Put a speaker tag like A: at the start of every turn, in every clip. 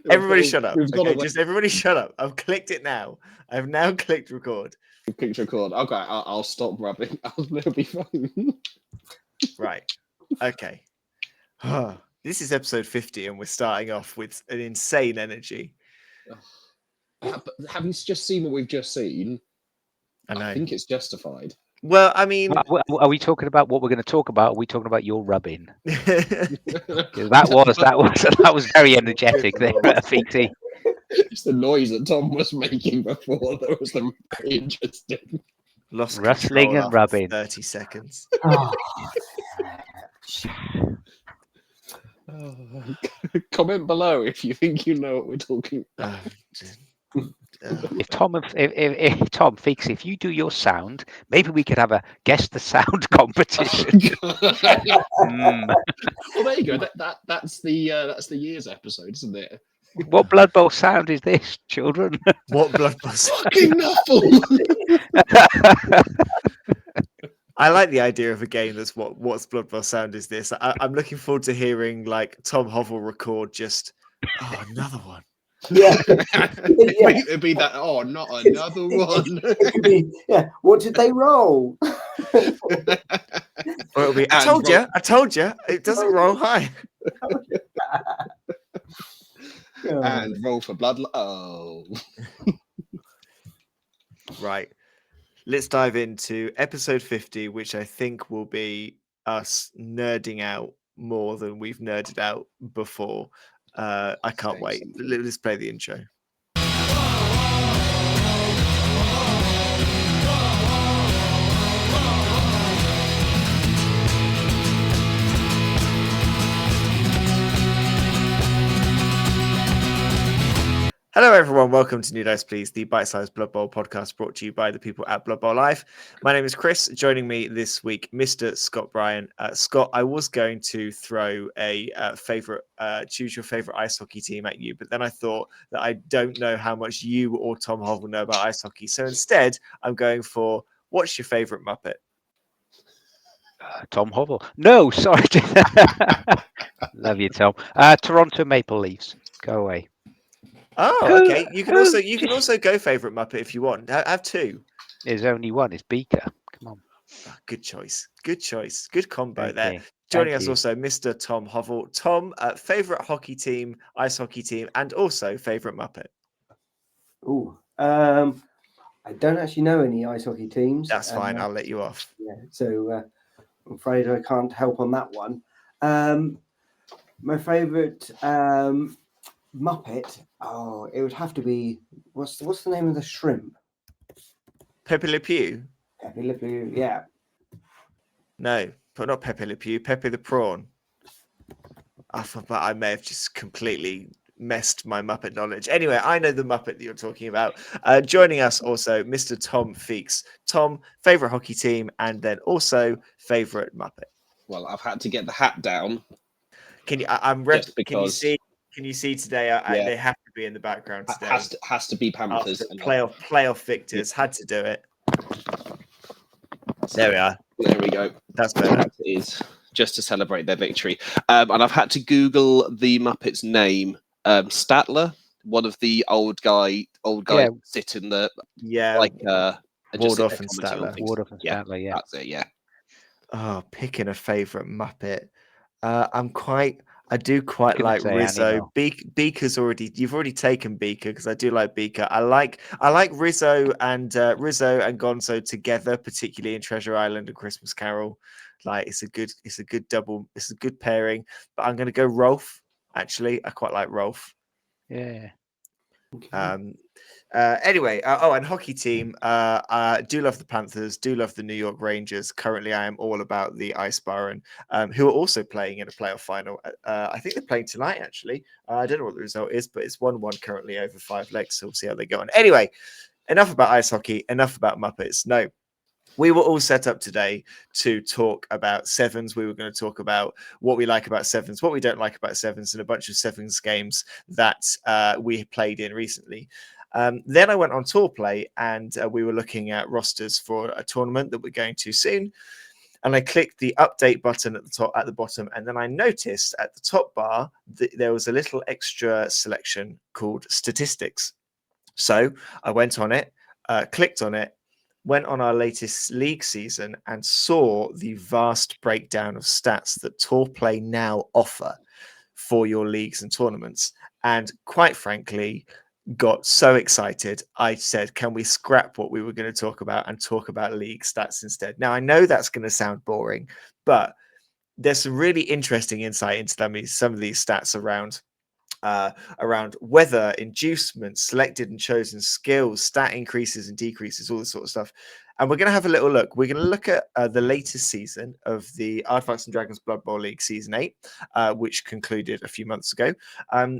A: Everybody shut up. Okay, just everybody shut up. I've clicked it now. I've now clicked record.
B: Clicked record. Okay, I'll stop rubbing. It'll be fine.
A: Right. Okay. This is episode 50 and we're starting off with an insane energy.
B: Having just seen what we've just seen, I think it's justified.
A: Well, I mean,
C: are we talking about what we're going to talk about? Are we talking about your rubbing? that was very energetic there, Feety.
B: It's the noise that Tom was making before that was the very interesting.
A: Lost
C: rustling and rubbing.
A: 30 seconds.
B: Comment below if you think you know what we're talking about.
C: If Tom Feeks, if you do your sound, maybe we could have a guess the sound competition.
B: Well, there you go. That's the year's episode, isn't it?
C: What Blood Bowl sound is this, children?
A: What Blood Bowl sound?
B: Fucking Nuffle!
A: I like the idea of a game that's what's Blood Bowl sound is this. I'm looking forward to hearing like Tom Hovell record just another one.
D: Yeah.
B: It'd be that. Oh, not another one.
D: What did they roll?
A: Or it'll be. I told you. It doesn't roll high.
B: And roll for blood. Oh.
A: Right. Let's dive into episode 50, which I think will be us nerding out more than we've nerded out before. I can't wait. Let's play the intro. Hello, everyone. Welcome to New Dice Please, the bite-sized Blood Bowl podcast brought to you by the people at Blood Bowl Live. My name is Chris. Joining me this week, Mr. Scott Bryan. Scott, I was going to throw a choose your favorite ice hockey team at you, but then I thought that I don't know how much you or Tom Hovell know about ice hockey. So instead, I'm going for what's your favorite Muppet?
C: Tom Hovell. No, sorry. Love you, Tom. Toronto Maple Leafs. Go away.
A: Oh, okay. You can also go favorite Muppet if you want. Have two.
C: There's only one. It's Beaker. Come on.
A: Oh, good choice. Good combo there. Joining us also, Mr. Tom Hovell. Tom, favorite hockey team, ice hockey team, and also favorite Muppet.
D: Oh, I don't actually know any ice hockey teams.
A: That's fine. I'll let you off.
D: Yeah. So I'm afraid I can't help on that one. My favorite Muppet. Oh, it would have to be what's the name of the shrimp?
A: Pepe Le Pew.
D: Pepe Le Pew, yeah.
A: No, but not Pepe Le Pew. Pepe the prawn. But I may have just completely messed my Muppet knowledge. Anyway, I know the Muppet that you're talking about. Joining us also, Mr. Tom Feeks. Tom, favorite hockey team, and then also favorite Muppet.
B: Well, I've had to get the hat down.
A: Can you? I'm ready. Can you see today? They have to be in the background today.
B: Has to be Panthers.
A: Playoff victors had to do it. There we are.
B: There we go.
A: That's better.
B: That is just to celebrate their victory. And I've had to Google the Muppet's name. Statler, one of the old guys sit in the
A: Waldorf and Statler.
C: Waldorf and Statler, yeah.
B: That's it, yeah.
A: Oh, picking a favorite Muppet. I do quite like Rizzo. Beaker's you've already taken Beaker because I do like Beaker. I like Rizzo and Gonzo together, particularly in Treasure Island and Christmas Carol. Like it's a good double. It's a good pairing. But I'm gonna go Rolf. Actually, I quite like Rolf.
C: Yeah.
A: Okay. Anyway, and hockey team. I do love the Panthers, do love the New York Rangers. Currently, I am all about the Ice Baron, who are also playing in a playoff final. I think they're playing tonight, actually. I don't know what the result is, but it's 1-1 currently over 5 legs, so we'll see how they go on. Anyway, enough about ice hockey, enough about Muppets. No, we were all set up today to talk about sevens. We were going to talk about what we like about sevens, what we don't like about sevens, and a bunch of sevens games that we played in recently. Then I went on TourPlay and we were looking at rosters for a tournament that we're going to soon. and I clicked the update button at the top, at the bottom, and then I noticed at the top bar that there was a little extra selection called statistics. So I went on it, clicked on it, went on our latest league season, and saw the vast breakdown of stats that TourPlay now offer for your leagues and tournaments. And quite frankly, got so excited, I said, can we scrap what we were going to talk about and talk about league stats instead? Now, I know that's going to sound boring, but there's some really interesting insight into some of these stats around weather, inducements, selected and chosen skills, stat increases and decreases, all this sort of stuff. And we're going to have a little look. We're going to look at the latest season of the Artifacts and Dragons Blood Bowl League Season 8, which concluded a few months ago,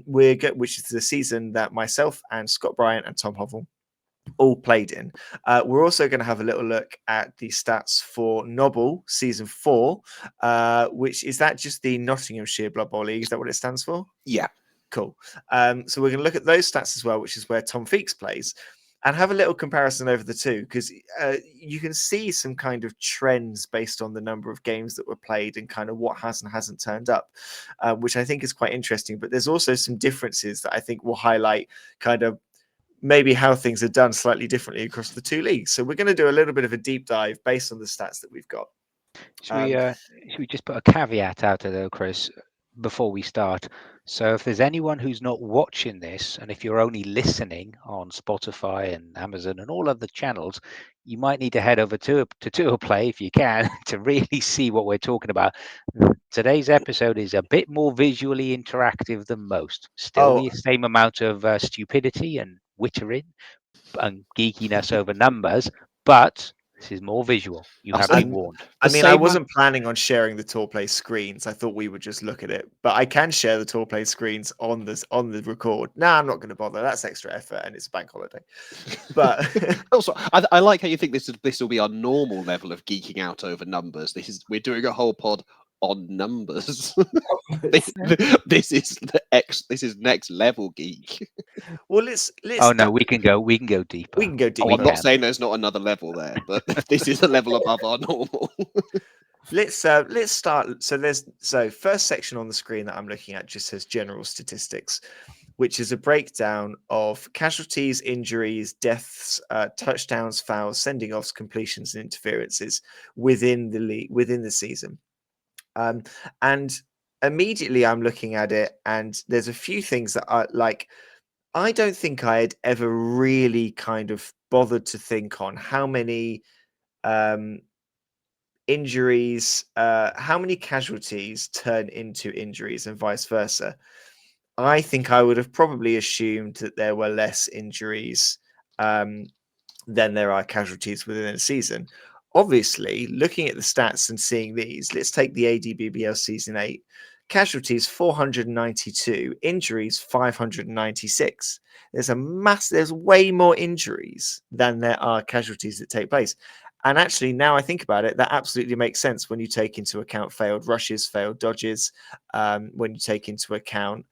A: which is the season that myself and Scott Bryant and Tom Hovell all played in. We're also going to have a little look at the stats for NOBBL Season 4, which is that just the Nottinghamshire Blood Bowl League? Is that what it stands for?
B: Yeah.
A: Cool. So we're going to look at those stats as well, which is where Tom Feeks plays, and have a little comparison over the two, because you can see some kind of trends based on the number of games that were played and kind of what has and hasn't turned up, which I think is quite interesting. But there's also some differences that I think will highlight kind of maybe how things are done slightly differently across the two leagues. So we're going to do a little bit of a deep dive based on the stats that we've got.
C: Should we just put a caveat out there, though, Chris, before we start? So if there's anyone who's not watching this, and if you're only listening on Spotify and Amazon and all other channels, you might need to head over to TourPlay if you can to really see what we're talking about. Today's episode is a bit more visually interactive than most. Still the same amount of stupidity and wittering and geekiness over numbers, but this is more visual. You have been warned.
A: I mean, I wasn't planning on sharing the TourPlay screens. I thought we would just look at it, but I can share the TourPlay screens on the record. No, I'm not going to bother. That's extra effort, and it's a bank holiday. But
B: also, I like how you think this will be our normal level of geeking out over numbers. We're doing a whole pod on numbers. this is next level geek.
A: Well, let's.
C: Oh no, we can go deeper.
A: We can go deeper.
B: Oh, I'm not saying there's not another level there, but this is a level above our normal.
A: Let's start. So first section on the screen that I'm looking at just says general statistics, which is a breakdown of casualties, injuries, deaths, touchdowns, fouls, sending offs, completions, and interferences within the league, within the season. And immediately I'm looking at it, and there's a few things that are like, I don't think I had ever really kind of bothered to think on how many injuries, how many casualties turn into injuries and vice versa. I think I would have probably assumed that there were less injuries than there are casualties within a season. Obviously, looking at the stats and seeing these, let's take the A&DBBL Season 8. Casualties 492, injuries 596. There's way more injuries than there are casualties that take place. And actually, now I think about it, that absolutely makes sense when you take into account failed rushes, failed dodges, when you take into account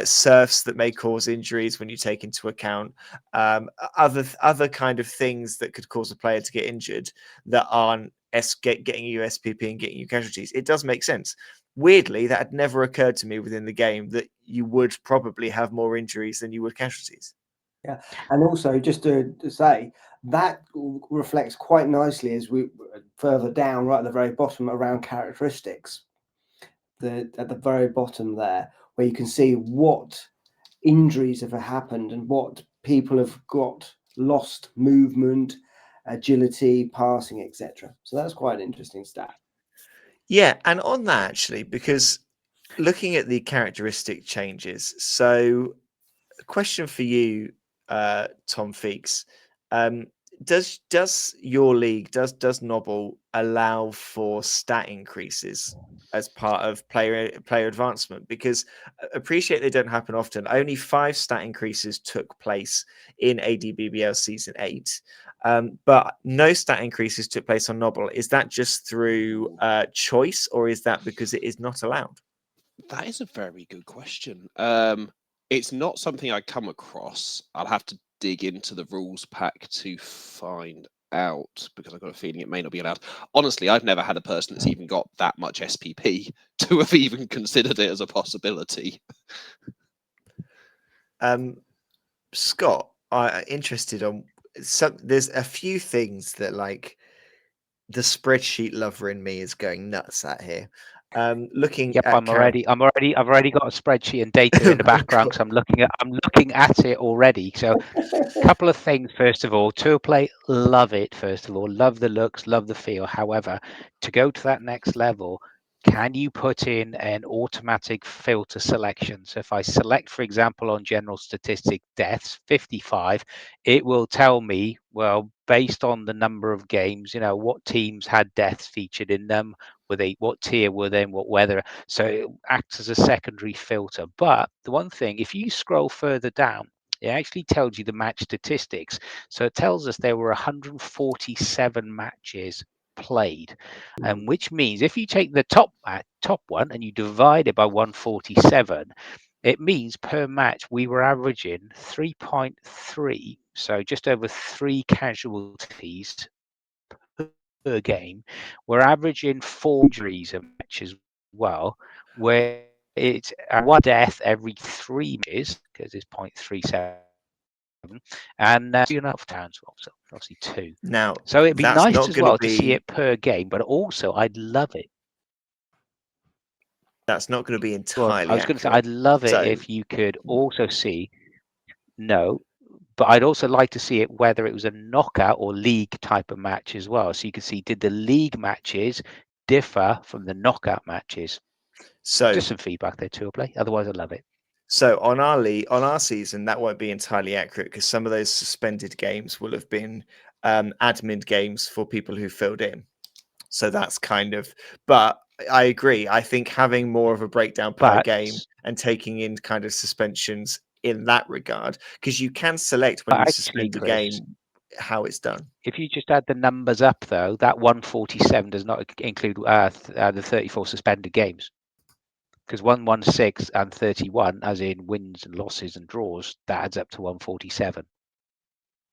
A: surfs that may cause injuries, when you take into account other kind of things that could cause a player to get injured that aren't getting you SPP and getting you casualties. It does make sense. Weirdly, that had never occurred to me within the game, that you would probably have more injuries than you would casualties.
D: Yeah, and also just to say that reflects quite nicely as we further down, right at the very bottom, around characteristics. At the very bottom there, where you can see what injuries have happened and what people have got lost: movement, agility, passing, etc. So that's quite an interesting stat.
A: Yeah, and on that actually, because looking at the characteristic changes, so a question for you, Tom Feeks. Does your league, does NOBBL allow for stat increases as part of player advancement? Because appreciate they don't happen often. Only 5 stat increases took place in A&DBBL Season 8, but no stat increases took place on NOBBL. Is that just through choice, or is that because it is not allowed?
B: That is a very good question. It's not something I come across. I'll have to dig into the rules pack to find out because I've got a feeling it may not be allowed. Honestly, I've never had a person that's even got that much SPP to have even considered it as a possibility.
A: Scott, I'm interested on some. There's a few things that like the spreadsheet lover in me is going nuts at here. Looking
C: Yep,
A: at
C: I've already got a spreadsheet and data in the background, so I'm looking at it already. So couple of things. First of all, TourPlay, love it. First of all, love the looks, love the feel. However, to go to that next level, can you put in an automatic filter selection? So if I select, for example, on general statistic deaths 55, it will tell me, well, based on the number of games, you know, what teams had deaths featured in them, what tier were they in, what weather. So it acts as a secondary filter. But the one thing, if you scroll further down, it actually tells you the match statistics. So it tells us there were 147 matches played, and which means if you take the top one and you divide it by 147, it means per match we were averaging 3.3, so just over 3 casualties per game. We're averaging 4 injuries a match as well, where it's one death every 3 matches because it's 0.37, and 2.5 turns, so obviously 2.
A: now.
C: So it'd be
A: That's
C: nice
A: not
C: as
A: going to
C: well to see
A: be.
C: it per game, but also I'd love it.
A: That's not going to be
C: Well, I
A: entirely
C: was going to say
A: accurate.
C: I'd love it
A: So
C: if you could also see but I'd also like to see it whether it was a knockout or league type of match as well. So you can see, did the league matches differ from the knockout matches? Just some feedback there, TourPlay. Otherwise, I love it.
A: So on our season, that won't be entirely accurate because some of those suspended games will have been admin games for people who filled in. So that's kind of. But I agree. I think having more of a breakdown per game and taking in kind of suspensions in that regard, because you can select when you
C: actually,
A: suspend a
C: Chris,
A: game how it's done.
C: if you just add the numbers up, though, that 147 does not include the 34 suspended games. Because 116 and 31, as in wins and losses and draws, that adds up to 147.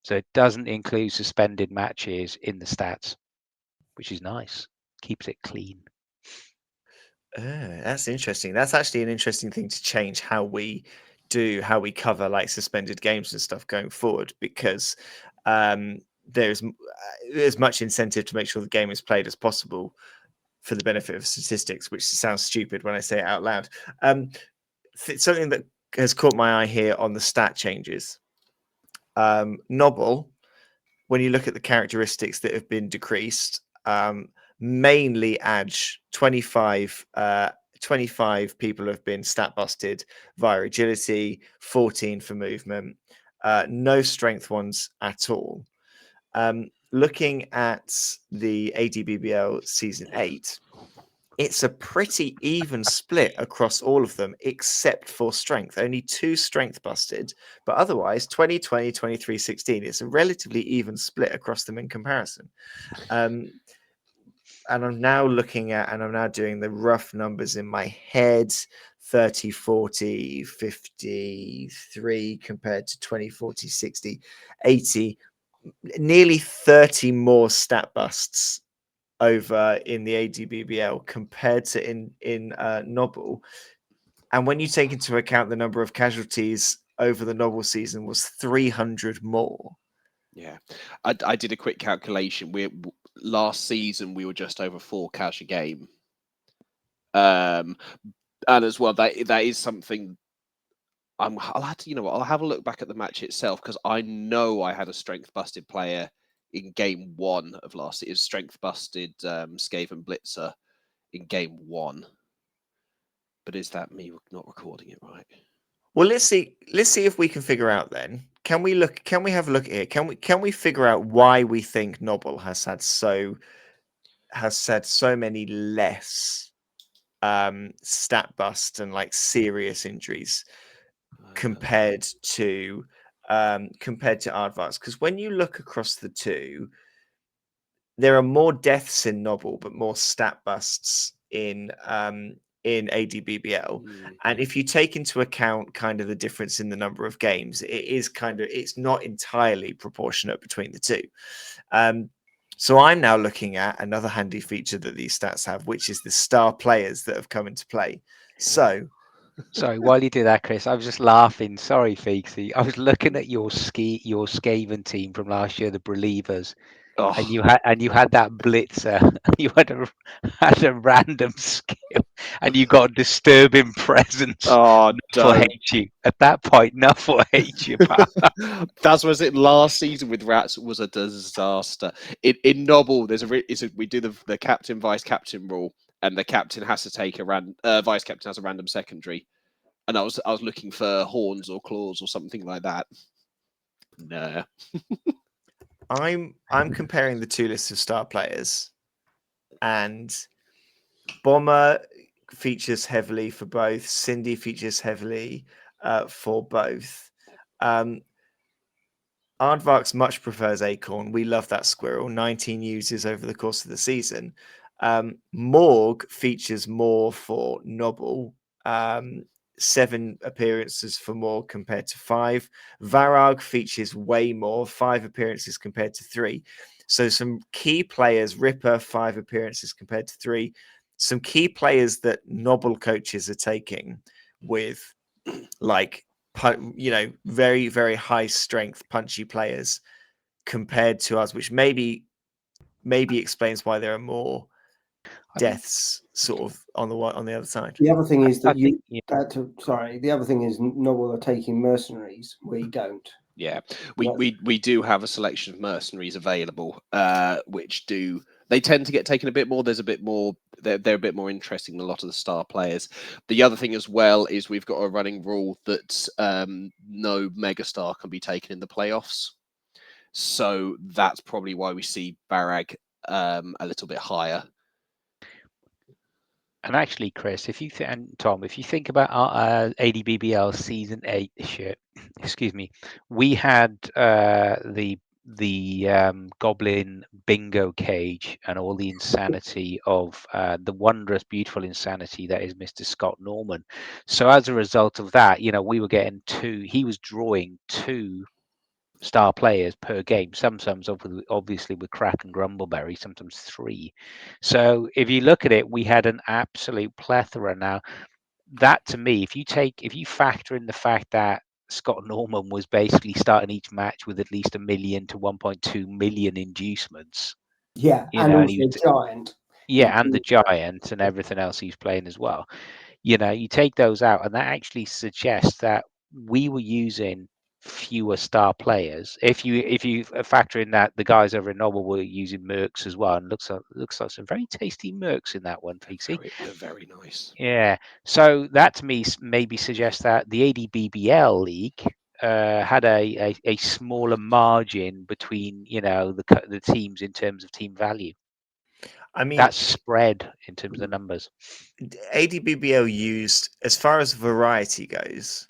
C: So it doesn't include suspended matches in the stats, which is nice. Keeps it clean.
A: That's interesting. That's actually an interesting thing to change how we cover like suspended games and stuff going forward, because there's as much incentive to make sure the game is played as possible for the benefit of statistics, which sounds stupid when I say it out loud. Something that has caught my eye here on the stat changes. NOBBL, when you look at the characteristics that have been decreased, mainly Edge, 25 people have been stat busted via agility, 14 for movement, no strength ones at all. Looking at the A&DBBL season 8, it's a pretty even split across all of them except for strength. Only 2 strength busted, but otherwise 20, 23, 16. It's a relatively even split across them in comparison. And I'm now doing the rough numbers in my head. 30, 40, 53 compared to 20, 40, 60, 80. Nearly 30 more stat busts over in the A&DBBL compared to in NOBBL. And when you take into account the number of casualties over the NOBBL season was 300 more.
B: Yeah, I did a quick calculation. Last season we were just over 4 cash a game, and as well that is something. I'll have to, I'll have a look back at the match itself because I know I had a strength busted player in game 1 of last year. It was strength busted Skaven Blitzer in game 1. But is that me not recording it right?
A: Well, let's see if we can figure out then. Can we have a look here? Can we figure out why we think NOBBL has had so many less stat busts and like serious injuries compared to Aardvarks? Because when you look across the two, there are more deaths in NOBBL, but more stat busts in in A&DBBL. And if you take into account kind of the difference in the number of games, it's not entirely proportionate between the two. So I'm now looking at another handy feature that these stats have, which is the star players that have come into play. So
C: sorry, while you do that, Chris, I was just laughing. Sorry, Feeksy. I was looking at your Skaven team from last year, the Believers.
B: Oh,
C: And you had that blitzer. You had a random skill, and you got a disturbing presence.
B: oh,
C: Nuff will
B: don't.
C: hate you at that point. Nuff will hate you, pal.
B: That was it. Last season with Rats was a disaster. In NOBBL, we do the captain vice captain rule, and the captain has to take vice captain has a random secondary. And I was looking for horns or claws or something like that. No.
A: I'm comparing the two lists of star players, and Bomber features heavily for both. Cindy features heavily for both. Aardvark's much prefers Acorn. We love that squirrel. 19 uses over the course of the season. Morg features more for NOBBL. 7 appearances for Morg compared to 5. Varag features way more, 5 appearances compared to 3. So some key players, Ripper, 5 appearances compared to 3. Some key players that NOBBL coaches are taking with like, very, very high strength, punchy players compared to us, which maybe explains why there are more deaths sort of on the other side.
D: The other thing is that
C: the
D: other thing is NOBBL are taking mercenaries. We don't.
B: Yeah, we do have a selection of mercenaries available, which they tend to get taken a bit more. There's a bit more. They're a bit more interesting than a lot of the star players. The other thing as well is we've got a running rule that no megastar can be taken in the playoffs. So that's probably why we see Barag a little bit higher.
C: And actually, Chris, and Tom, if you think about our A&DBBL season 8 this year, excuse me, we had the goblin bingo cage and all the insanity of the wondrous, beautiful insanity that is Mr. Scott Norman. So as a result of that, we were getting he was drawing 2 star players per game, sometimes obviously with Crack and Grumbleberry, sometimes 3. So if you look at it, we had an absolute plethora. Now that, to me, if you factor in the fact that Scott Norman was basically starting each match with at least 1 million to 1.2 million inducements,
D: and also giant.
C: and the giant and everything else he's playing as well. You take those out, and that actually suggests that we were using fewer star players. If you factor in that the guys over in NOBBL were using mercs as well, and looks like some very tasty mercs in that one, Pixie.
B: They're very nice.
C: Yeah. So that to me maybe suggests that the A&DBBL league had a smaller margin between the teams in terms of team value.
A: I mean,
C: that spread in terms of the numbers.
A: A&DBBL used, as far as variety goes,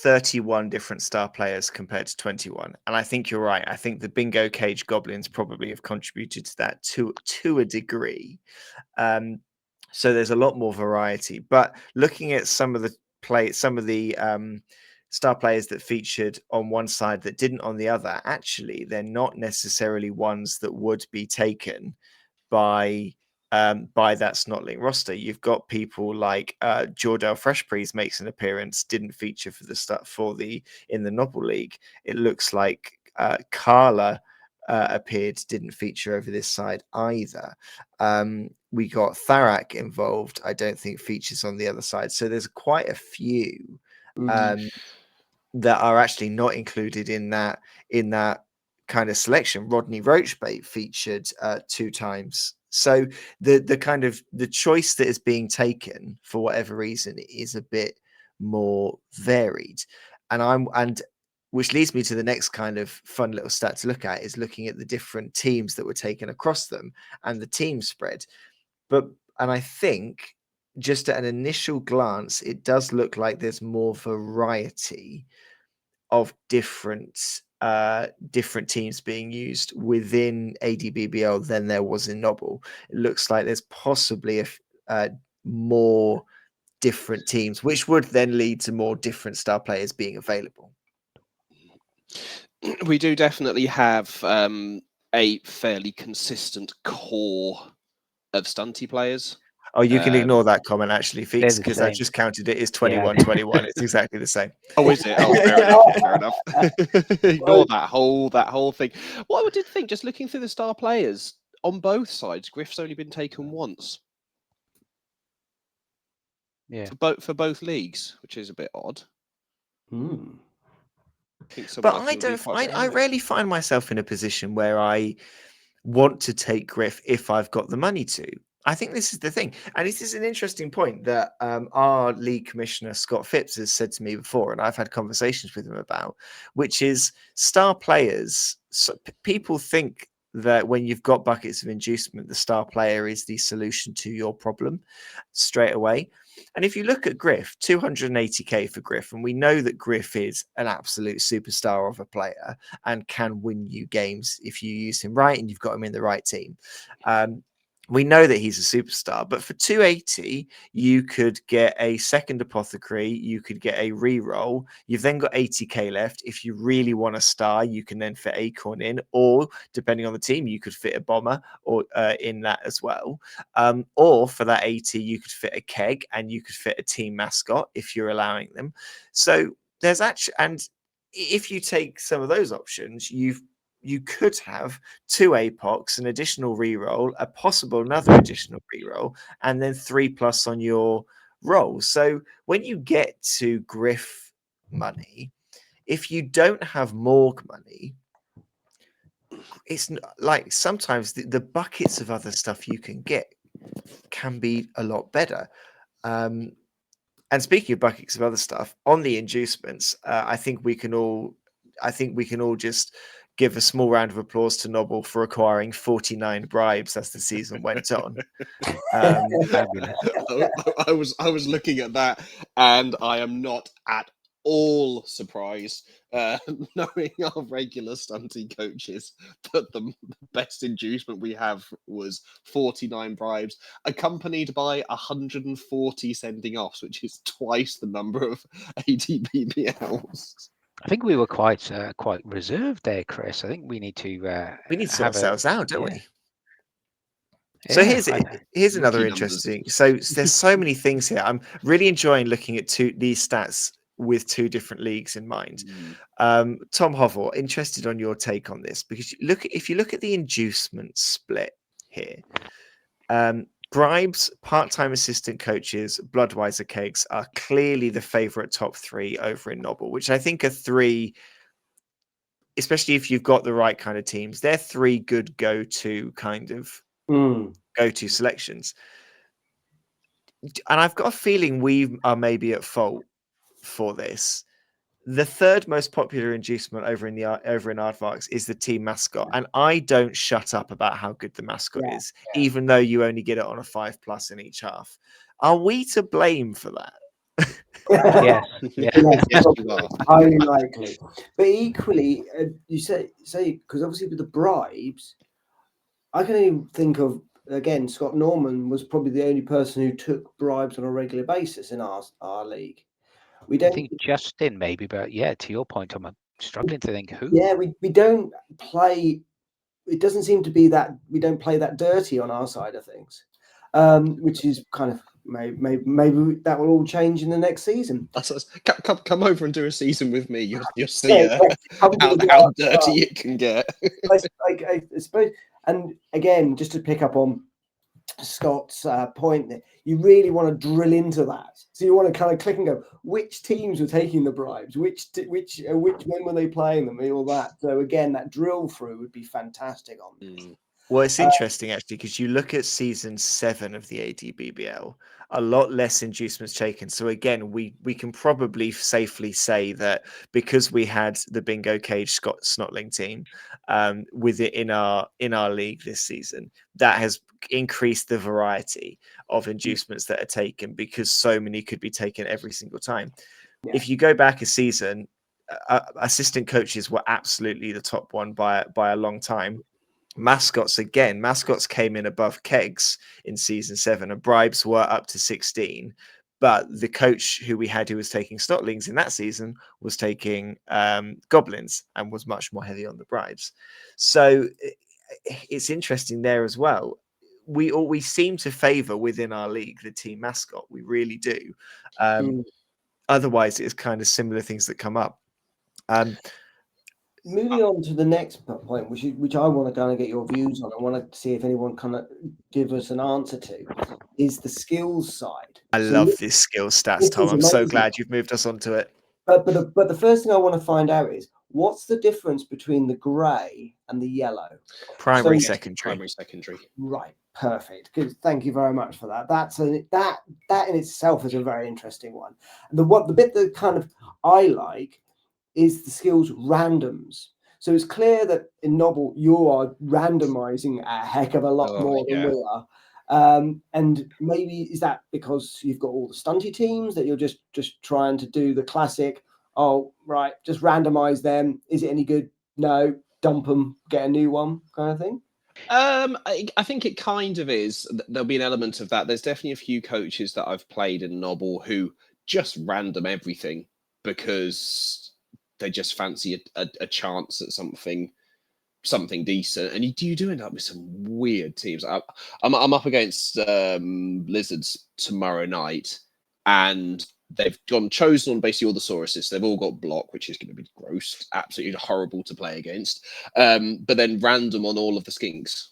A: 31 different star players compared to 21. And I think you're right. I think the bingo cage goblins probably have contributed to that to a degree. So there's a lot more variety. But looking at some of the star players that featured on one side that didn't on the other, actually, they're not necessarily ones that would be taken by that Snotling roster. You've got people like Jordell Freshbreeze makes an appearance, didn't feature for the start in the NOBBL League. It looks like Carla appeared, didn't feature over this side either. We got Tharak involved, I don't think features on the other side. So there's quite a few that are actually not included in that kind of selection. Rodney Roachbait featured 2 times. So the kind of the choice that is being taken for whatever reason is a bit more varied, and which leads me to the next kind of fun little stat to look at, is looking at the different teams that were taken across them and the team spread. And I think just at an initial glance, it does look like there's more variety of different teams being used within A&DBBL than there was in NOBBL. It looks like there's possibly more different teams, which would then lead to more different star players being available.
B: We do definitely have a fairly consistent core of stunty players.
A: Oh, you can ignore that comment actually, Feeks,
C: the
A: because I
C: same.
A: just counted it. It's 21-21. It's exactly the same.
B: Oh, is it? Oh, fair enough. Fair enough. Ignore that whole thing. What I did think, just looking through the star players on both sides, Griff's only been taken once.
C: Yeah.
B: For both leagues, which is a bit odd.
D: Hmm.
A: But I rarely find myself in a position where I want to take Griff if I've got the money to. I think this is the thing. And this is an interesting point that our league commissioner, Scott Phipps, has said to me before, and I've had conversations with him about, which is star players. So people think that when you've got buckets of inducement, the star player is the solution to your problem straight away. And if you look at Griff, 280k for Griff, and we know that Griff is an absolute superstar of a player and can win you games if you use him right and you've got him in the right team. We know that he's a superstar, but for 280, you could get a second apothecary, you could get a reroll. You've then got 80k left. If you really want a star, you can then fit Acorn in, or depending on the team, you could fit a bomber or in that as well. Or for that 80, you could fit a keg and you could fit a team mascot if you're allowing them. So there's actually, and if you take some of those options, you could have 2 APOCs, an additional reroll, a possible another additional reroll, and then 3+ on your roll. So when you get to Griff money, if you don't have Morg money, it's like sometimes the buckets of other stuff you can get can be a lot better. And speaking of buckets of other stuff, on the inducements, I think we can all just give a small round of applause to NOBBL for acquiring 49 bribes as the season went on.
C: Fabulous.
B: I was looking at that, and I am not at all surprised, knowing our regular stunting coaches, that the best inducement we have was 49 bribes, accompanied by 140 sending offs, which is twice the number of A&DBBLs.
C: I think we were quite reserved there, Chris. I think we need to
A: sort ourselves out, don't we?
C: Yeah,
A: So here's another
B: Rookie
A: interesting. So there's so many things here. I'm really enjoying looking at these stats with two different leagues in mind. Tom Hovel, interested on your take on this, because if you look at the inducement split here, bribes, part-time assistant coaches, Bloodweiser kegs are clearly the favorite top 3 over in NOBBL, which I think are 3, especially if you've got the right kind of teams, they're 3 good go-to kind of go-to selections. And I've got a feeling we are maybe at fault for this. The third most popular inducement over in Aardvarks is the team mascot, and I don't shut up about how good the mascot is, even though you only get it on a 5+ in each half. Are we to blame for that?
C: Yes,
B: Yes, you are.
D: Highly likely. But equally, you say because obviously with the bribes, I can even think of, again, Scott Norman was probably the only person who took bribes on a regular basis in our league. We don't.
C: I think Justin maybe, but yeah, to your point, I'm struggling to think who.
D: Yeah, we don't play. It doesn't seem to be that we don't play that dirty on our side of things, which is kind of maybe that will all change in the next season.
B: Come over and do a season with me. You'll see how dirty it can get.
D: I suppose, and again, just to pick up on Scott's point, that you really want to drill into that. So you want to kind of click and go, which teams were taking the bribes, which when were they playing them, and all that. So again, that drill through would be fantastic on this.
A: Well, it's interesting actually, because you look at season 7 of the A&DBBL, a lot less inducements taken. So again, we can probably safely say that because we had the Bingo Cage Scott Snotling team with it in our league this season, that has increased the variety of inducements that are taken, because so many could be taken every single time. If you go back a season, assistant coaches were absolutely the top one by a long time. mascots again. Mascots came in above kegs in season 7, and bribes were up to 16. But the coach who we had who was taking Stotlings in that season was taking goblins and was much more heavy on the bribes. So it's interesting there as well. We seem to favour within our league the team mascot. We really do. Otherwise, it's kind of similar things that come up.
D: Moving on to the next point, which I want to kind of get your views on, I want to see if anyone kind of give us an answer to, is the skills side.
A: I love this skills stats, Tom. I'm so glad you've moved us onto it.
D: But the first thing I want to find out is, what's the difference between the grey and the yellow?
A: Primary, secondary.
B: Primary, secondary.
D: Right, perfect. Good. Thank you very much for that. That in itself is a very interesting one. The bit that kind of I like is the skills randoms. So it's clear that in NOBBL you are randomizing a heck of a lot more than we are. And maybe is that because you've got all the stunty teams that you're just trying to do the classic, oh right, just randomize them. Is it any good? No, dump them, get a new one kind of thing.
B: I think it kind of is. There'll be an element of that. There's definitely a few coaches that I've played in NOBBL who just random everything because they just fancy a chance at something decent, and you do end up with some weird teams. I'm up against Lizards tomorrow night, and they've chosen on basically all the Sauruses. They've all got block, which is going to be gross, absolutely horrible to play against. But then random on all of the skinks,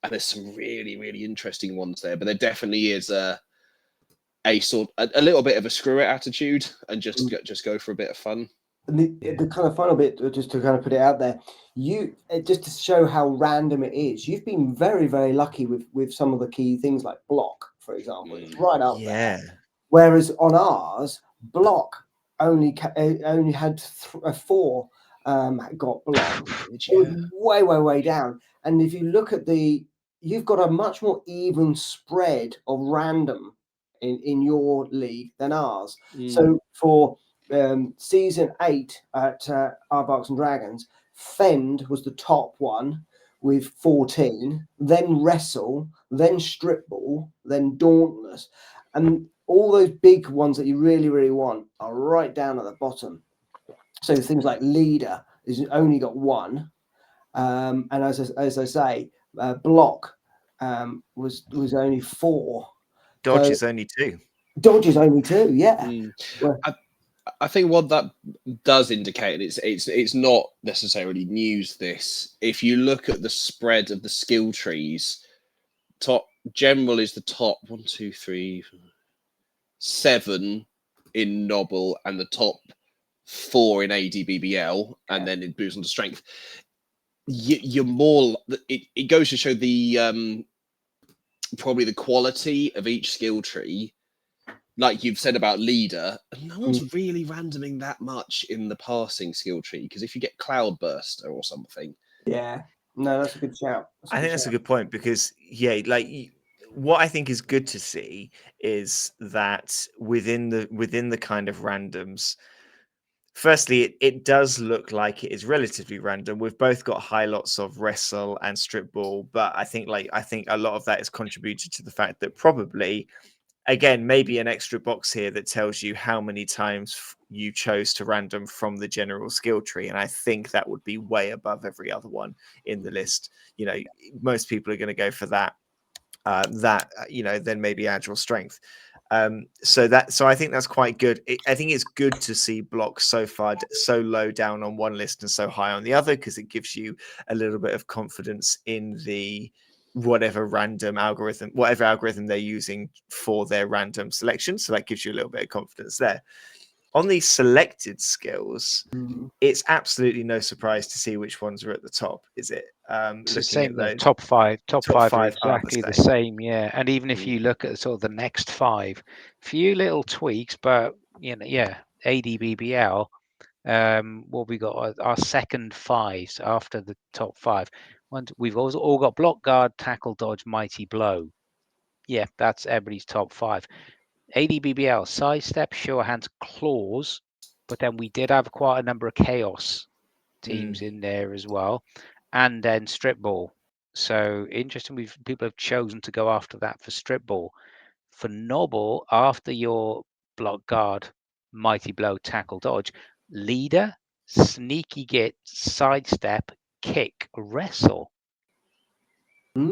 B: and there's some really, really interesting ones there. But there definitely is a little bit of a screw it attitude, and just go for a bit of fun.
D: And the kind of final bit, just to kind of put it out there, just to show how random it is, you've been very, very lucky with some of the key things like block, for example. It's right up there. Whereas on ours, block only had 4 got block. It was way, way, way down. And if you look at you've got a much more even spread of random in your league than ours. So for season 8 at Aardvarks and Dragons, Fend was the top one with 14, then Wrestle, then Stripball, then Dauntless, and all those big ones that you really, really want are right down at the bottom. So things like Leader is only got 1, and as I say, Block was only 4.
A: Dodge is only 2.
D: Dodge is only 2. Yeah.
B: I think what that does indicate, and it's not necessarily news. This, if you look at the spread of the skill trees, top general is the top 1, 2, 3, 7 in NOBBL, and the top 4 in A&DBBL, and then it moves on to strength. You're more. It goes to show the probably the quality of each skill tree. Like you've said about Leader, no one's really randoming that much in the passing skill tree, because if you get Cloudburster or something.
D: Yeah, no, that's a good shout.
A: I think that's a good point, because what I think is good to see is that within the kind of randoms, firstly, it does look like it is relatively random. We've both got high lots of Wrestle and Strip Ball, but I think a lot of that is contributed to the fact that probably, again, maybe an extra box here that tells you how many times you chose to random from the general skill tree. And I think that would be way above every other one in the list. You know, most people are going to go for that, then maybe Agile Strength. So I think that's quite good. I think it's good to see block so low down on one list and so high on the other, because it gives you a little bit of confidence in the whatever algorithm they're using for their random selection. So that gives you a little bit of confidence there. On these selected skills, it's absolutely no surprise to see which ones are at the top, is it?
C: It's the same. Top five are exactly the same. Yeah, and even if you look at sort of the next 5, few little tweaks, but A&DBBL. What we got? Our second 5s after the top 5. We've all got block, guard, tackle, dodge, mighty blow. Yeah, that's everybody's top 5. A&DBBL, sidestep, sure hands, claws, but then we did have quite a number of chaos teams in there as well, and then strip ball. So interesting, people have chosen to go after that for strip ball. For NOBBL, after your block guard, mighty blow, tackle, dodge, leader, sneaky git, sidestep, kick, wrestle.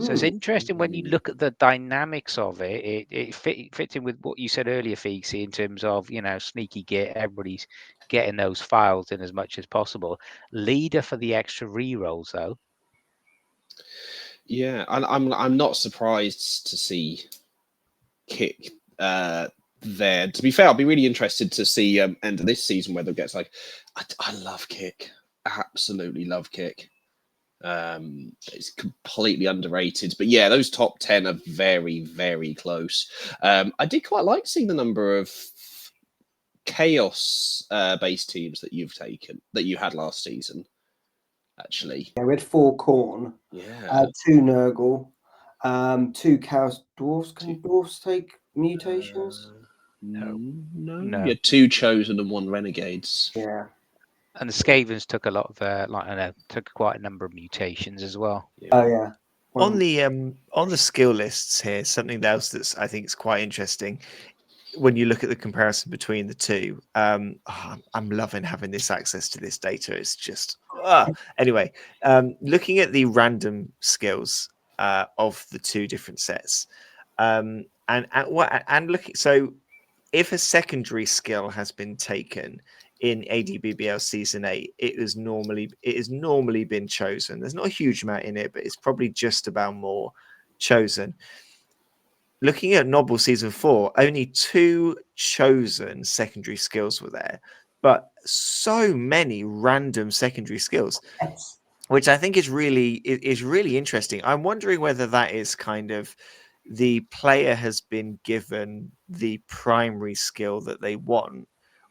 C: So it's interesting when you look at the dynamics of it. It fits in with what you said earlier, Feeksy, in terms of, you know, sneaky git. Everybody's getting those files in as much as possible. Leader for the extra rerolls, though.
B: Yeah, and I'm not surprised to see kick there. To be fair, I'll be really interested to see end of this season whether it gets like. I love kick, absolutely love kick. It's completely underrated, but yeah, those top 10 are very, very close. I did quite like seeing the number of chaos based teams that you had last season. Actually,
D: yeah, we had 4 Corn,
B: yeah,
D: 2 Nurgle, 2 Chaos Dwarfs. Can dwarfs take mutations?
B: no, you had 2 chosen and 1 renegades.
D: Yeah.
C: And the Skavens took a lot of, like, I know, took quite a number of mutations as well.
D: Oh yeah.
A: On the skill lists here, something else that's I think is quite interesting when you look at the comparison between the two. I'm loving having this access to this data. It's just anyway. Looking at the random skills of the 2 different sets, and looking, so if a secondary skill has been taken in A&DBBL Season 8, it has normally been chosen. There's not a huge amount in it, but it's probably just about more chosen. Looking at NOBBL Season 4, only 2 chosen secondary skills were there, but so many random secondary skills, which I think is really interesting. I'm wondering whether that is kind of the player has been given the primary skill that they want,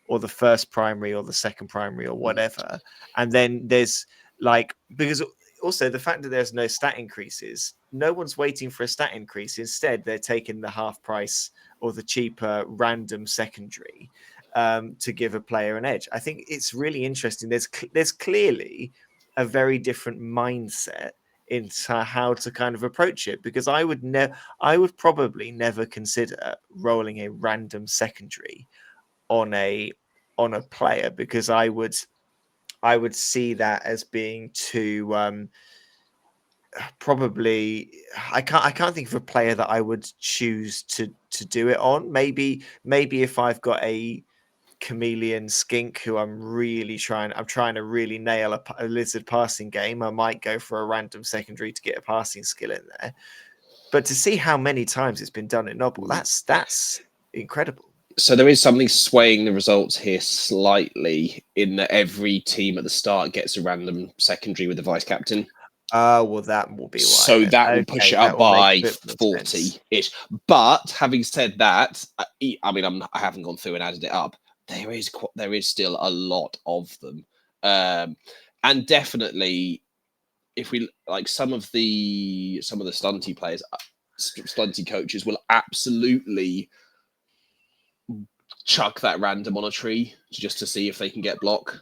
A: or the first primary or the second primary or whatever. And then there's like, because also the fact that there's no stat increases, no one's waiting for a stat increase. Instead, they're taking the half price or the cheaper random secondary to give a player an edge. I think it's really interesting. There's clearly a very different mindset into how to kind of approach it, because I would probably never consider rolling a random secondary on a player, because I would see that as being too probably I can't think of a player that I would choose to do it on. Maybe if I've got a chameleon skink who I'm trying to really nail a lizard passing game, I might go for a random secondary to get a passing skill in there. But to see how many times it's been done at NOBBL, that's incredible.
B: So there is something swaying the results here slightly, in that every team at the start gets a random secondary with the vice captain.
A: Well, that will be why.
B: So
A: then.
B: that will push it up by 40
A: sense.
B: ish. But having said that, I mean, I haven't gone through and added it up. There is still a lot of them, and definitely, if we like some of the stunty players, stunty coaches will absolutely chuck that random on a tree just to see if they can get block.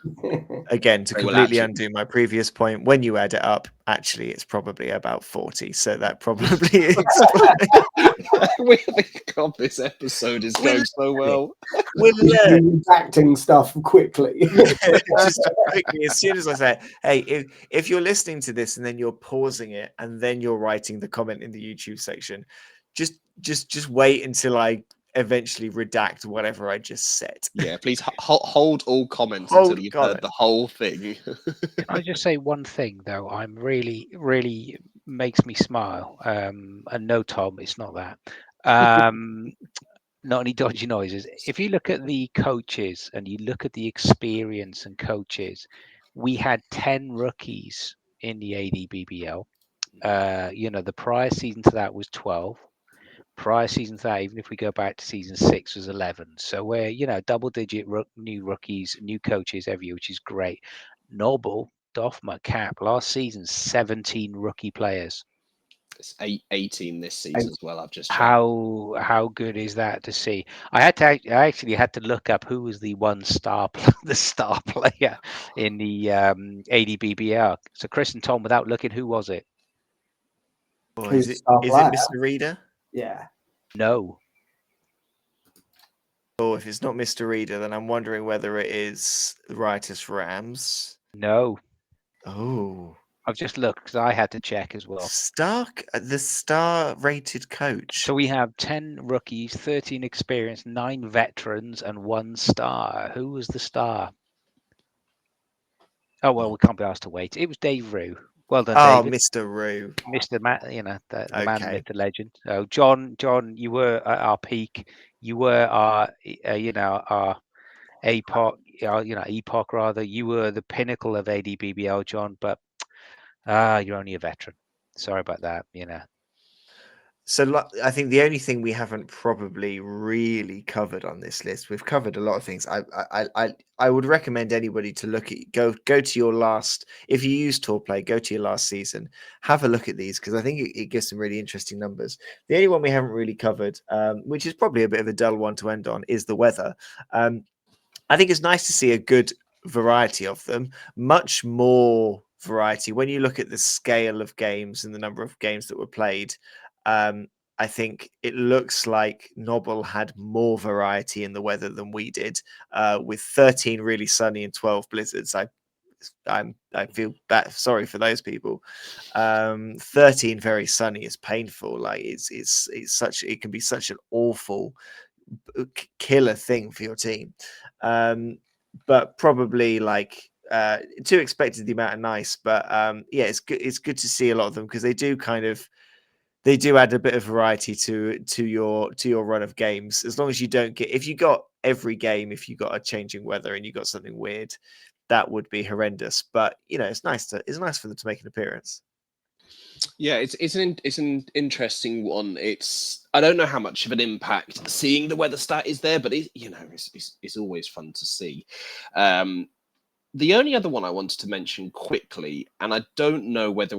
A: Again, to completely undo my previous point, when you add it up, actually it's probably about 40. So that probably is.
B: God, this episode is going so well.
D: We're acting stuff quickly.
A: Just quickly, as soon as I say, hey, if you're listening to this and then you're pausing it and then you're writing the comment in the YouTube section, just wait until I eventually redact whatever I just said.
B: Yeah, please hold all comments until you've heard the whole thing.
C: Can I just say one thing though? I'm really makes me smile. And no, Tom, it's not that. Not any dodgy noises. If you look at the coaches and you look at the experience and coaches, we had 10 rookies in the A&DBBL. The prior season to that was 12. Prior season to that, even if we go back to season 6, was 11. So we're, double-digit new rookies, new coaches every year, which is great. NOBBL, Doffma, Cap, last season, 17 rookie players.
B: It's 18 this season as well. I've just checked.
C: How good is that to see? I actually had to look up who was the the star player in the A&DBBL. So Chris and Tom, without looking, who was it?
A: Or
D: Who's
A: is
D: the
A: it
D: star player?
A: Mr. Reader?
D: Yeah.
C: No.
A: Or if it's not Mr. Reader, then I'm wondering whether it is Riotous Rams.
C: No.
A: Oh.
C: I've just looked because I had to check as well.
A: The star-rated coach.
C: So we have 10 rookies, 13 experienced, 9 veterans, and 1 star. Who was the star? Oh, well, we can't be asked to wait. It was Dave Rue. Well done,
A: Oh,
C: David.
A: Mr. Rue.
C: Mr. Man, the man,
A: Okay.
C: myth, the legend. Oh, John, you were at our peak. You were our, our epoch, epoch rather. You were the pinnacle of A&DBBL, John, but you're only a veteran. Sorry about that,
A: So I think the only thing we haven't probably really covered on this list, we've covered a lot of things. I would recommend anybody to look at go to your last, if you use TourPlay, go to your last season, have a look at these because I think it gives some really interesting numbers. The only one we haven't really covered, which is probably a bit of a dull one to end on, is the weather. I think it's nice to see a good variety of them, much more variety when you look at the scale of games and the number of games that were played. I think it looks like NOBBL had more variety in the weather than we did, with 13 really sunny and 12 blizzards. I feel sorry for those people. 13 very sunny is painful. Like it's such, it can be such an awful killer thing for your team. But probably like too expected the amount of nice. But yeah, it's good to see a lot of them because they do add a bit of variety to your run of games. As long as you don't get, if you got every game, if you got a changing weather and you got something weird, that would be horrendous. But it's nice for them to make an appearance.
B: Yeah, it's an interesting one. I don't know how much of an impact seeing the weather stat is there, but it's always fun to see. The only other one I wanted to mention quickly, and I don't know whether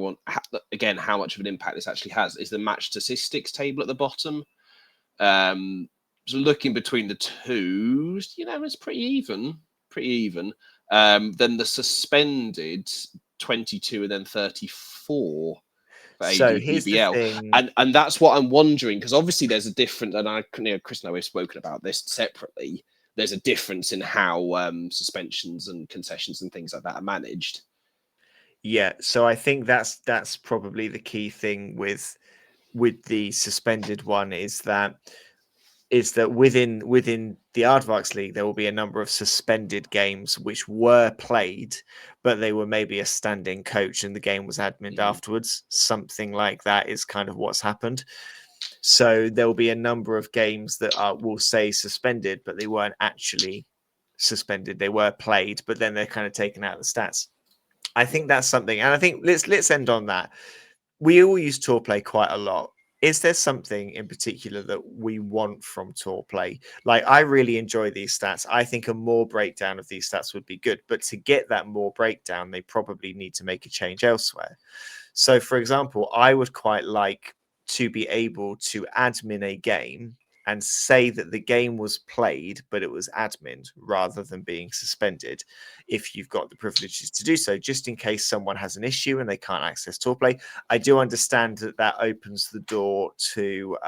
B: again how much of an impact this actually has, is the match statistics table at the bottom. So looking between the two, it's pretty even. Then the suspended 22 and then 34 for
A: So here's the
B: A&DBBL.
A: thing.
B: And that's what I'm wondering, because obviously there's a difference, and Chris and I have spoken about this separately. There's a difference in how suspensions and concessions and things like that are managed.
A: Yeah, so I think that's probably the key thing with the suspended one is that within the Aardvarks League there will be a number of suspended games which were played, but they were maybe a standing coach and the game was admin afterwards. Something like that is kind of what's happened. So there will be a number of games that will say suspended, but they weren't actually suspended. They were played, but then they're kind of taken out of the stats. I think that's something, and I think let's end on that. We all use TourPlay quite a lot. Is there something in particular that we want from TourPlay? Like, I really enjoy these stats. I think a more breakdown of these stats would be good, but to get that more breakdown, they probably need to make a change elsewhere. So, for example, I would quite like to be able to admin a game and say that the game was played, but it was admin rather than being suspended, if you've got the privileges to do so, just in case someone has an issue and they can't access TourPlay. I do understand that opens the door to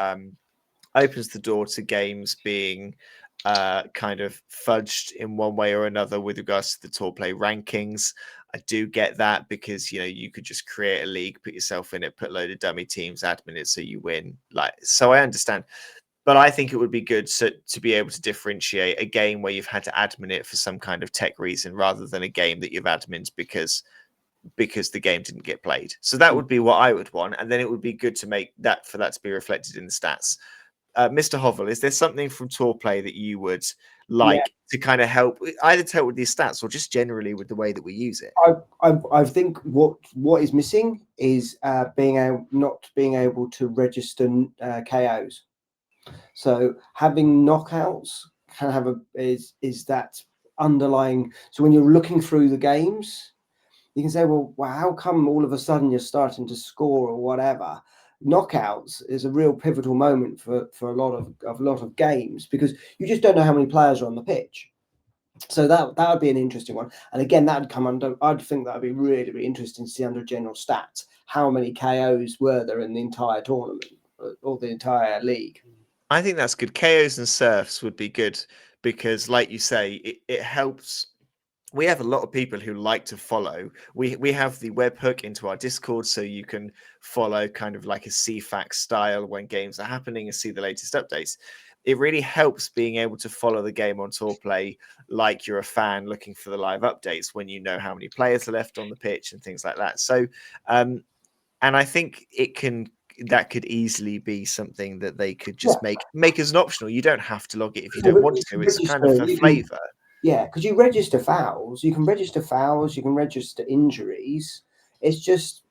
A: games being kind of fudged in one way or another with regards to the TourPlay rankings. I do get that because you could just create a league, put yourself in it, put a load of dummy teams, admin it so you win. So I understand. But I think it would be good to be able to differentiate a game where you've had to admin it for some kind of tech reason rather than a game that you've admined because the game didn't get played. So that would be what I would want. And then it would be good to make that to be reflected in the stats. Mr. Hovel, is there something from TourPlay that you would like to kind of help, either to help with these stats or just generally with the way that we use it?
D: I think what is missing is not being able to register KOs. So having knockouts can have is that underlying. So when you're looking through the games, you can say, well, how come all of a sudden you're starting to score or whatever? Knockouts is a real pivotal moment for a lot of games because you just don't know how many players are on the pitch. So that would be an interesting one. And again, that would come under, I'd think that would be really, really interesting to see under general stats. How many KOs were there in the entire tournament or the entire league?
A: I think that's good. KOs and serfs would be good because, like you say, it helps. We have a lot of people who like to follow. We have the webhook into our Discord, so you can follow kind of like a CFAX style when games are happening and see the latest updates. It really helps being able to follow the game on TourPlay like you're a fan looking for the live updates when you know how many players are left on the pitch and things like that. So, and I think that could easily be something that they could just make as an optional. You don't have to log it if you don't want to. It's kind of for flavor.
D: Yeah, because you register fouls, you can register injuries. It's just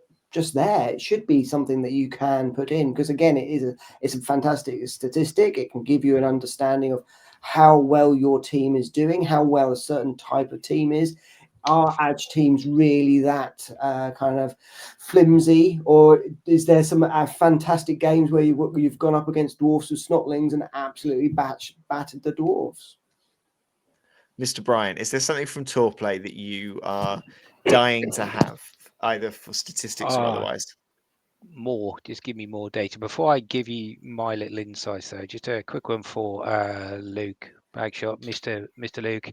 D: there. It should be something that you can put in because again, it's a fantastic statistic. It can give you an understanding of how well your team is doing, how well a certain type of team is. Are edge teams really that kind of flimsy, or is there some fantastic games where you've gone up against dwarfs with snotlings and absolutely battered the dwarfs?
A: Mr. Bryan, is there something from TourPlay that you are dying to have, either for statistics or otherwise?
C: More, just give me more data. Before I give you my little insights, though, just a quick one for Luke Bagshot, Mr. Luke.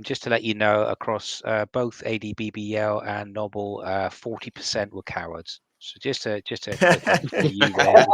C: Just to let you know, across both A&DBBL and NOBBL, 40% were cowards. So just a quick one for you there.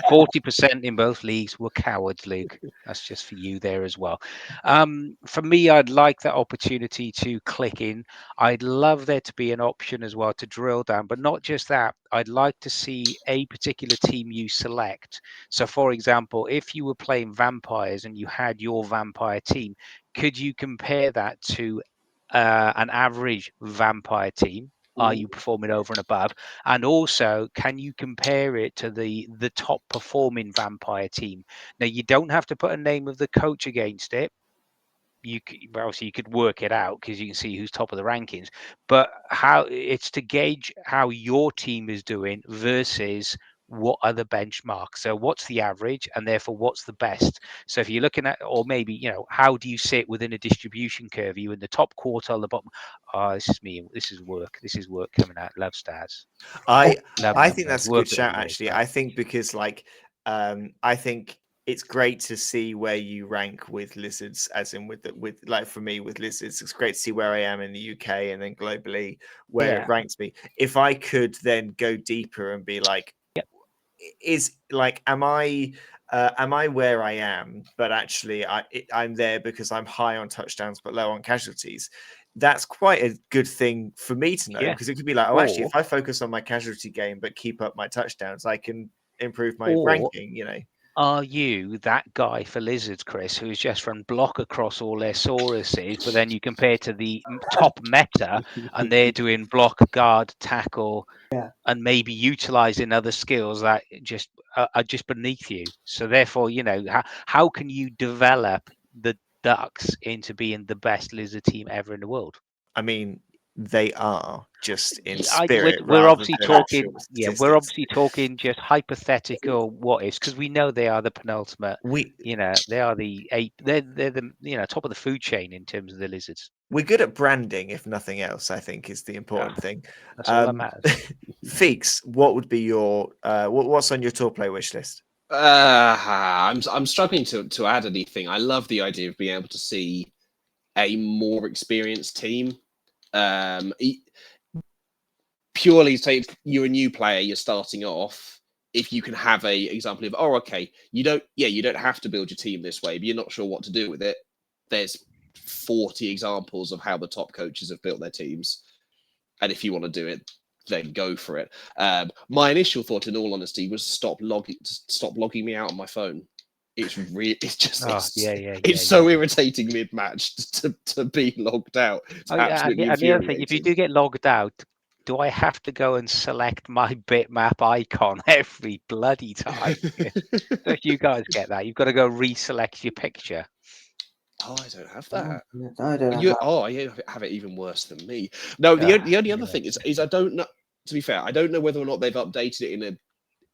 C: 40% in both leagues were cowards, Luke. That's just for you there as well. For me, I'd like that opportunity to click in. I'd love there to be an option as well to drill down, but not just that. I'd like to see a particular team you select. So, for example, if you were playing vampires and you had your vampire team, could you compare that to an average vampire team? Are you performing over and above? And also, can you compare it to the top performing vampire team? Now, you don't have to put a name of the coach against it. Obviously you could work it out because you can see who's top of the rankings. But how it's to gauge how your team is doing versus what are the benchmarks. So what's the average, and therefore what's the best? So if you're looking at, or maybe how do you sit within a distribution curve? Are you in the top quartile, the bottom? Oh, this is me. This is work. This is work coming out. Love stars.
A: I think that's a good shout, actually.
C: Well.
A: I think because I think it's great to see where you rank with lizards, as in with like for me with lizards, it's great to see where I am in the UK and then globally where it ranks me. If I could then go deeper and be like, am I where I am, but actually I'm there because I'm high on touchdowns but low on casualties. That's quite a good thing for me to know, because it could be like, actually, if I focus on my casualty game but keep up my touchdowns, I can improve my ranking.
C: Are you that guy for lizards, Chris, who's just run block across all their sauruses, but then you compare to the top meta and they're doing block, guard, tackle, and maybe utilizing other skills that just are just beneath you? So therefore, how can you develop the Ducks into being the best lizard team ever in the world?
A: I mean, they are just in spirit.
C: We're obviously talking. Yeah, we're obviously talking just hypothetical what ifs, because we know they are the penultimate. They are the eight. They're the top of the food chain in terms of the lizards.
A: We're good at branding, if nothing else. I think is the important thing.
C: That's all that matters.
A: Feeks, what would be your what's on your TourPlay wish list?
B: I'm struggling to add anything. I love the idea of being able to see a more experienced team. Purely say if you're a new player, you're starting off. If you can have a example of, you don't have to build your team this way, but you're not sure what to do with it. There's 40 examples of how the top coaches have built their teams, and if you want to do it, then go for it. My initial thought, in all honesty, was stop logging me out on my phone. It's so irritating mid-match to be logged out. It's absolutely
C: and the other thing, if you do get logged out, do I have to go and select my bitmap icon every bloody time? So if you guys get that, you've got to go reselect your picture.
B: Oh, I don't have that.
D: I don't have that.
B: Oh, you have it even worse than me. No, the only other thing is I don't know. To be fair, I don't know whether or not they've updated it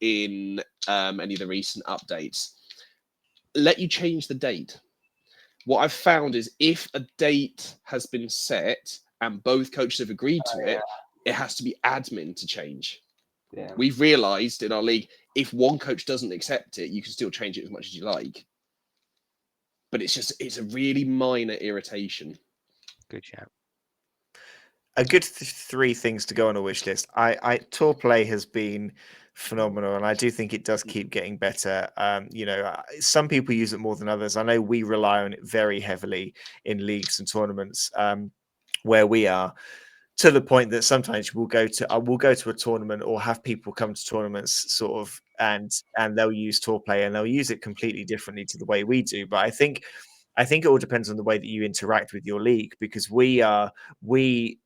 B: in any of the recent updates. Let you change the date. what I've found is if a date has been set and both coaches have agreed to it, it has to be admin to change.
D: Yeah.
B: We've realised in our league, if one coach doesn't accept it, you can still change it as much as you like. But it's a really minor irritation.
C: Good shout.
A: A good three things to go on a wish list. TourPlay has been phenomenal, and I do think it does keep getting better. Some people use it more than others. I know we rely on it very heavily in leagues and tournaments where we are, to the point that sometimes we'll go to a tournament or have people come to tournaments sort of and they'll use TourPlay and they'll use it completely differently to the way we do. But I think it all depends on the way that you interact with your league, because we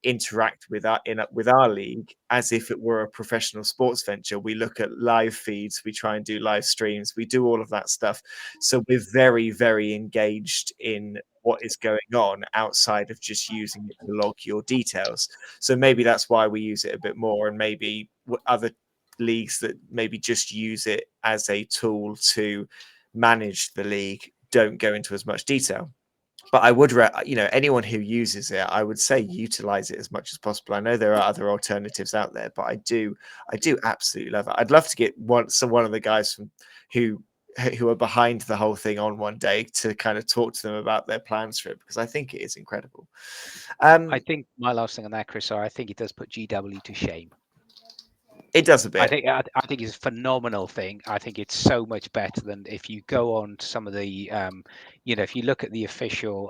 A: interact with our league as if it were a professional sports venture. We look at live feeds, we try and do live streams, we do all of that stuff. So we're very, very engaged in what is going on outside of just using it to log your details. So maybe that's why we use it a bit more, and maybe other leagues that maybe just use it as a tool to manage the league don't go into as much detail. But I would, anyone who uses it, I would say utilize it as much as possible. I know there are other alternatives out there, but I do absolutely love it. I'd love to get one of the guys who are behind the whole thing on one day to kind of talk to them about their plans for it, because I think it is incredible.
C: I think my last thing on that, Chris, I think it does put GW to shame.
A: It does a bit.
C: I think it's a phenomenal thing. I think it's so much better than if you go on to some of the, if you look at the official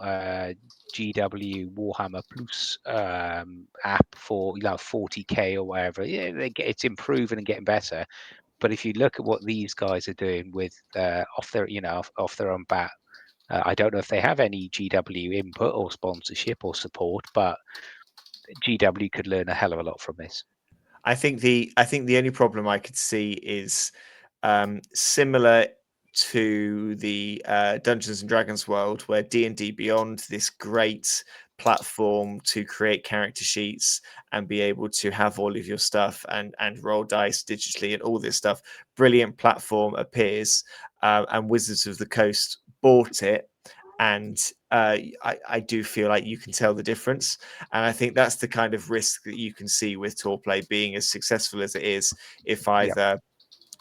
C: GW Warhammer Plus app for 40K or whatever, it's improving and getting better. But if you look at what these guys are doing with off their own bat, I don't know if they have any GW input or sponsorship or support, but GW could learn a hell of a lot from this.
A: I think the only problem I could see is similar to the Dungeons and Dragons world, where D&D Beyond, this great platform to create character sheets and be able to have all of your stuff and roll dice digitally and all this stuff, brilliant platform appears, and Wizards of the Coast bought it. And I do feel like you can tell the difference. And I think that's the kind of risk that you can see with TourPlay being as successful as it is, if either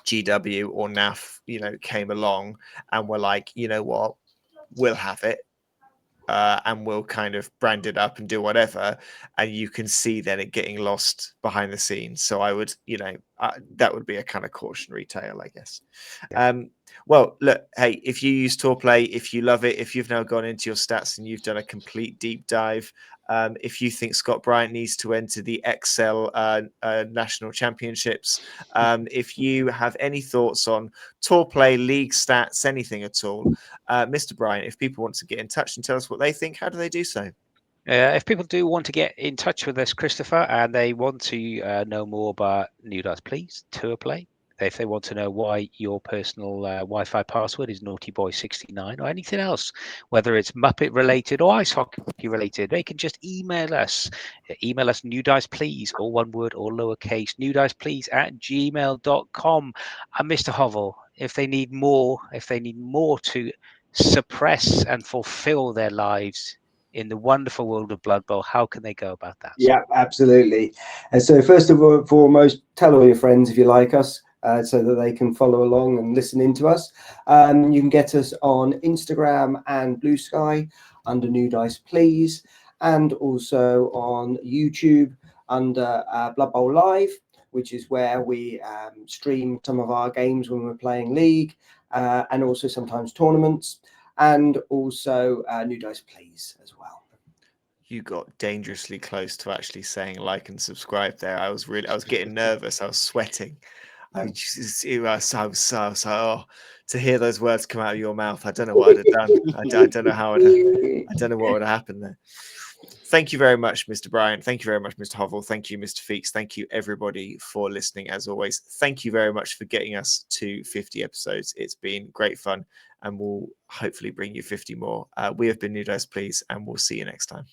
A: GW or NAF, came along and were like, you know what, we'll have it. And we'll kind of brand it up and do whatever, and you can see then it getting lost behind the scenes. So I would, that would be a kind of cautionary tale, I guess.
C: Yeah.
A: Well, look, hey, if you use TourPlay, if you love it, if you've now gone into your stats and you've done a complete deep dive, if you think Scott Bryant needs to enter the Excel National Championships, if you have any thoughts on TourPlay, league stats, anything at all, Mr. Bryant, if people want to get in touch and tell us what they think, how do they do so?
C: If people do want to get in touch with us, Christopher, and they want to know more about New Dice Please, TourPlay, if they want to know why your personal Wi-Fi password is naughtyboy69 or anything else, whether it's Muppet related or ice hockey related, they can just email us. Email us newdiceplease, all one word or lowercase, newdiceplease@gmail.com. And Mr. Hovel, if they need more to suppress and fulfill their lives in the wonderful world of Blood Bowl, how can they go about that?
D: Yeah, absolutely. And so first of all, foremost, tell all your friends if you like us, so that they can follow along and listen into us. You can get us on Instagram and Blue Sky under New Dice Please, and also on YouTube under Blood Bowl Live, which is where we stream some of our games when we're playing League, and also sometimes tournaments, and also New Dice Please as well.
A: You got dangerously close to actually saying like and subscribe there. I was getting nervous. I was sweating. To hear those words come out of your mouth, I don't know what I'd have done. I don't know how I don't know what would have happened there. Thank you very much, Mr. Bryant. Thank you very much, Mr. Hovel. Thank you, Mr. Feeks. Thank you, everybody, for listening. As always, thank you very much for getting us to 50 episodes. It's been great fun, and we'll hopefully bring you 50 more. We have been New Dice Please, and we'll see you next time.